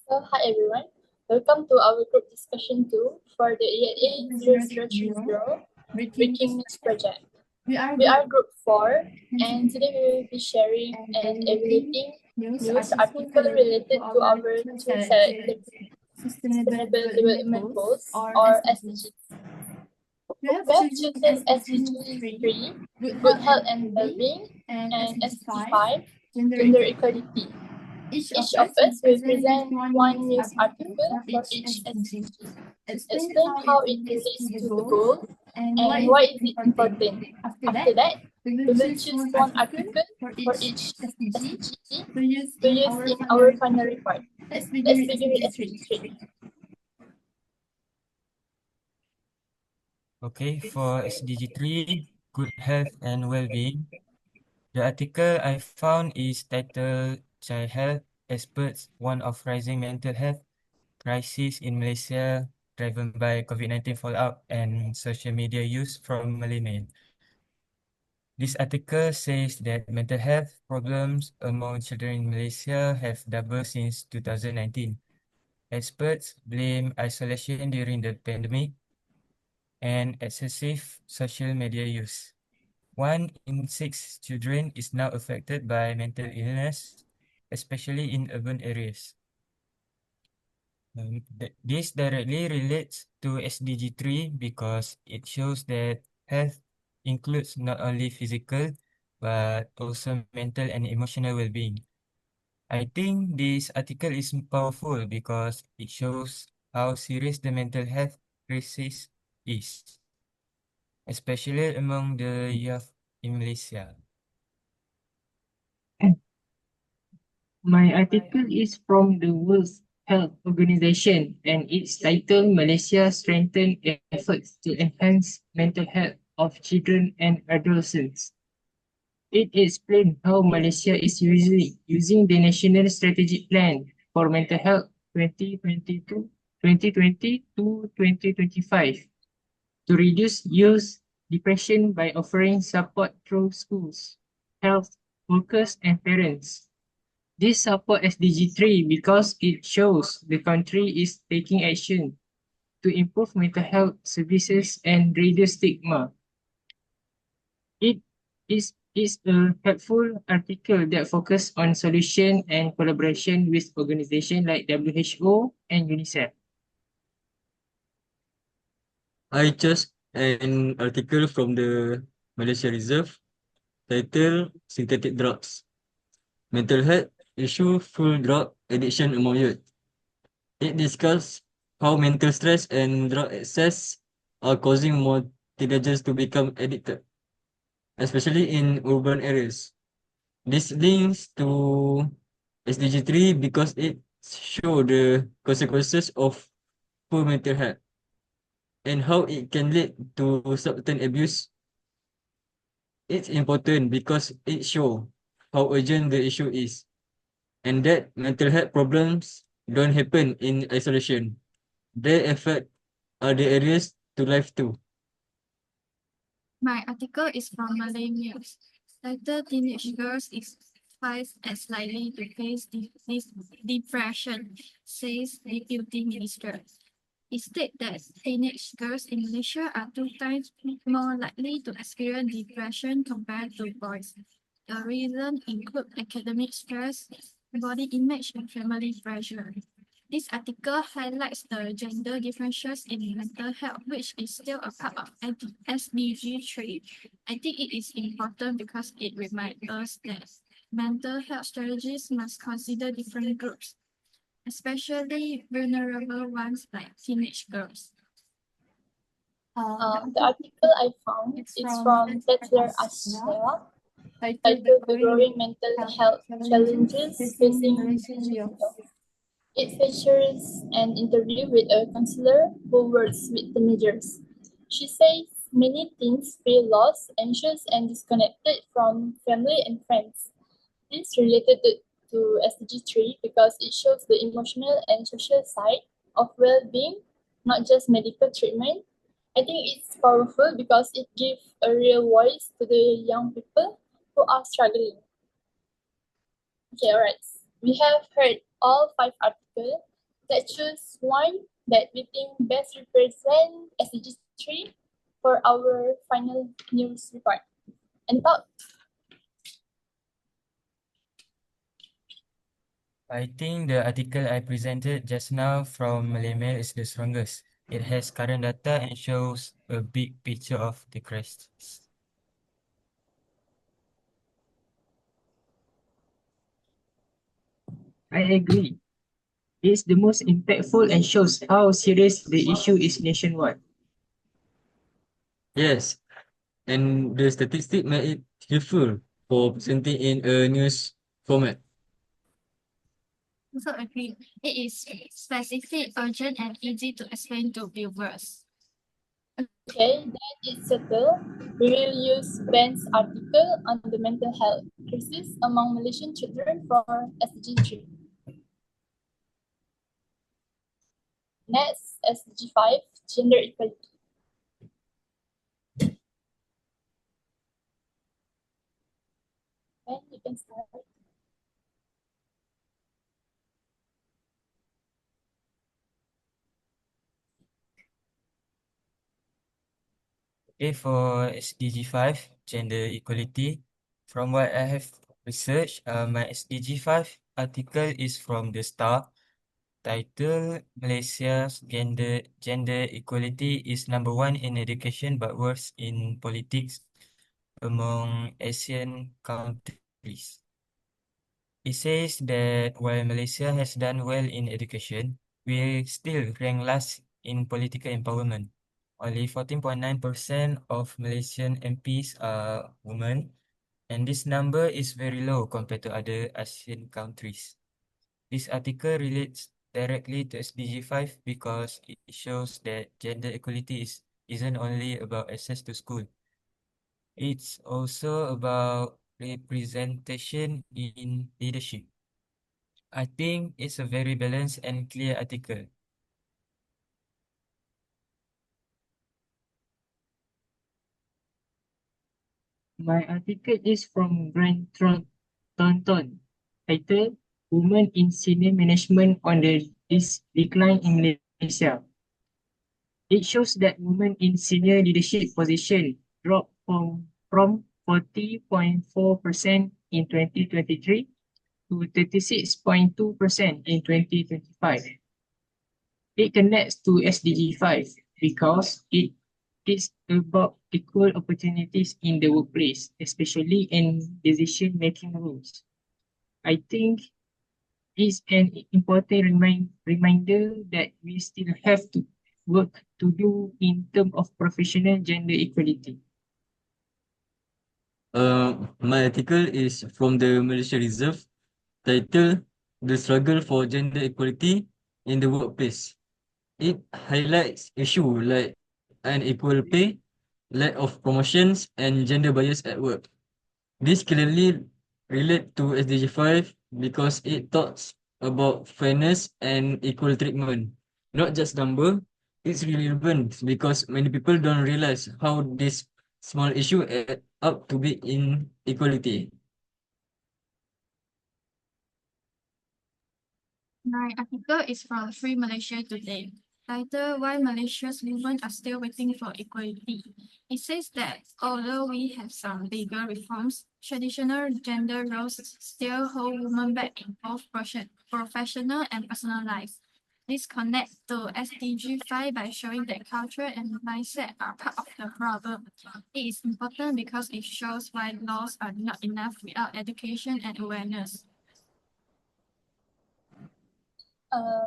So, hi everyone. Welcome to our group discussion 2 for the ELA0030 Breaking News project. We are group 4 and today we will be sharing and evaluating news article related to our two selected Sustainable Development Goals or SDGs. We have chosen SDG 3, Good Health and Well-being, and SDG 5, Gender Equality. Each of us will present one news article for each SDG. Explain how it relates to the goal and why is it important. After that, we will choose one article for each SDG to use in our final report. Let's begin with SDG 3. Okay, for SDG 3, Good Health and Well-being, the article I found is titled Child Health Experts Warn of Rising Mental Health Crisis in Malaysia Driven by COVID-19 Fallout and Social Media Use from millennials. This article says that mental health problems among children in Malaysia have doubled since 2019. Experts blame isolation during the pandemic and excessive social media use. 1 in 6 children is now affected by mental illness, especially in urban areas. This directly relates to SDG 3 because it shows that health includes not only physical but also mental and emotional well-being. I think this article is powerful because it shows how serious the mental health crisis is, especially among the youth in Malaysia. My article is from the World Health Organization and it's titled Malaysia Strengthen Efforts to Enhance Mental Health of Children and Adolescents. It explains how Malaysia is using the National Strategic Plan for Mental Health 2020 to 2025 to reduce youth depression by offering support through schools, health workers, and parents. This support SDG 3 because it shows the country is taking action to improve mental health services and reduce stigma. It is a helpful article that focuses on solution and collaboration with organizations like WHO and UNICEF. I chose an article from the Malaysia Reserve titled Synthetic Drugs. Mental health issue full drug addiction among youth. It discusses how mental stress and drug excess are causing more teenagers to become addicted, especially in urban areas. This links to SDG 3 because it shows the consequences of poor mental health and how it can lead to substance abuse. It's important because it shows how urgent the issue is and that mental health problems don't happen in isolation. They affect other areas to life too. My article is from Malay News. Titled Teenage Girls is twice as likely to face depression, says Deputy Minister. It states that teenage girls in Malaysia are 2 times more likely to experience depression compared to boys. The reasons include academic stress, body image, and family pressure. This article highlights the gender differences in mental health, which is still a part of SDG 3. I think it is important because it reminds us that mental health strategies must consider different groups, especially vulnerable ones like teenage girls. The article I found is from Bachelor Asya, titled The Growing Mental Health Challenges Facing Malaysia. It features an interview with a counselor who works with teenagers. She says many teens feel lost, anxious, and disconnected from family and friends. This related to SDG 3 because it shows the emotional and social side of well-being, not just medical treatment. I think it's powerful because it gives a real voice to the young people who are struggling. Okay, alright. We have heard all 5 articles. Let's choose one that we think best represents SDG 3 for our final news report. And thought? I think the article I presented just now from Malay Mail is the strongest. It has current data and shows a big picture of the crests. I agree. It's the most impactful and shows how serious the issue is nationwide. Yes, and the statistic made it helpful for presenting in a news format. Also agree. It is specific, urgent, and easy to explain to viewers. Okay, then it's settled. We will use Ben's article on the mental health crisis among Malaysian children for SDG 3. Next, SDG 5, gender equality. Ben, you can start. Okay, for SDG 5, gender equality, from what I have researched, my SDG 5 article is from the Star. Title, Malaysia's gender equality is number one in education but worse in politics among Asian countries. It says that while Malaysia has done well in education, we still rank last in political empowerment. Only 14.9% of Malaysian MPs are women, and this number is very low compared to other Asian countries. This article relates directly to SDG 5 because it shows that gender equality isn't only about access to school. It's also about representation in leadership. I think it's a very balanced and clear article. My article is from Grant Thornton, titled Women in Senior Management on the Decline in Malaysia. It shows that women in senior leadership position dropped from 40.4% in 2023 to 36.2% in 2025. It connects to SDG 5 because it is about equal opportunities in the workplace, especially in decision-making roles. I think it's an important reminder that we still have to work to do in terms of professional gender equality. My article is from the Malaysia Reserve, titled The Struggle for Gender Equality in the Workplace. It highlights issues like unequal pay, lack of promotions, and gender bias at work. This clearly relate to SDG 5 because it talks about fairness and equal treatment, not just number. It's relevant because many people don't realize how this small issue add up to big inequality. My article is from Free Malaysia Today, titled Why Malaysia's Women Are Still Waiting for Equality. It says that although we have some legal reforms, traditional gender roles still hold women back in both professional and personal lives. This connects to SDG 5 by showing that culture and mindset are part of the problem. It is important because it shows why laws are not enough without education and awareness.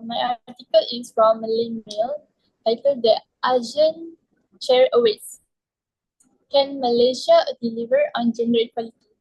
My article is from Malay Mail, titled The Asian Chair Awaits. Can Malaysia deliver on gender equality?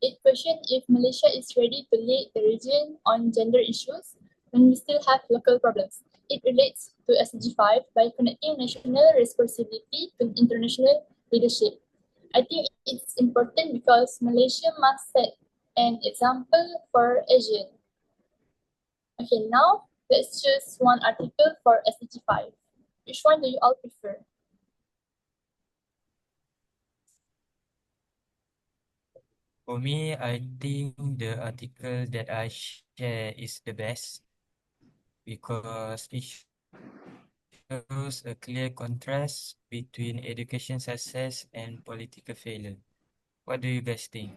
It questions if Malaysia is ready to lead the region on gender issues when we still have local problems. It relates to SDG 5 by connecting national responsibility to international leadership. I think it's important because Malaysia must set an example for Asia. Okay, now let's choose one article for SDG 5. Which one do you all prefer? For me, I think the article that I share is the best. because it shows a clear contrast between education success and political failure. What do you guys think?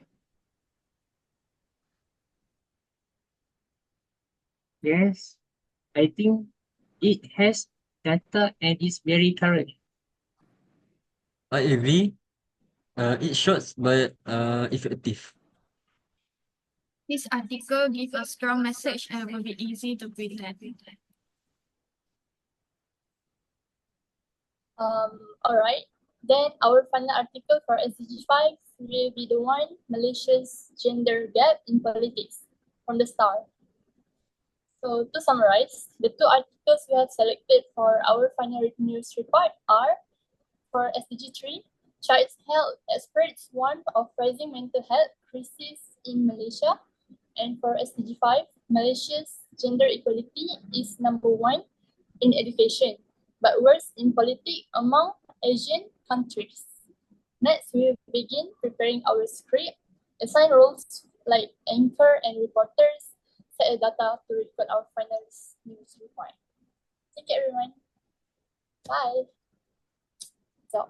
Yes, I think it has data and is very current. I agree. It's short but effective. This article gives a strong message and will be easy to present. Alright. Then our final article for SDG 5 will be the one, Malaysia's gender gap in politics, from the start. So to summarize, the two articles we have selected for our final written news report are, for SDG 3, Child Health Experts warn of rising mental health crisis in Malaysia, and for SDG 5, Malaysia's gender equality is number 1 in education, but worse in politics among Asian countries. Next, we will begin preparing our script, assign roles like anchor and reporters, set a data to record our final news report. Thank you, everyone. Bye. So.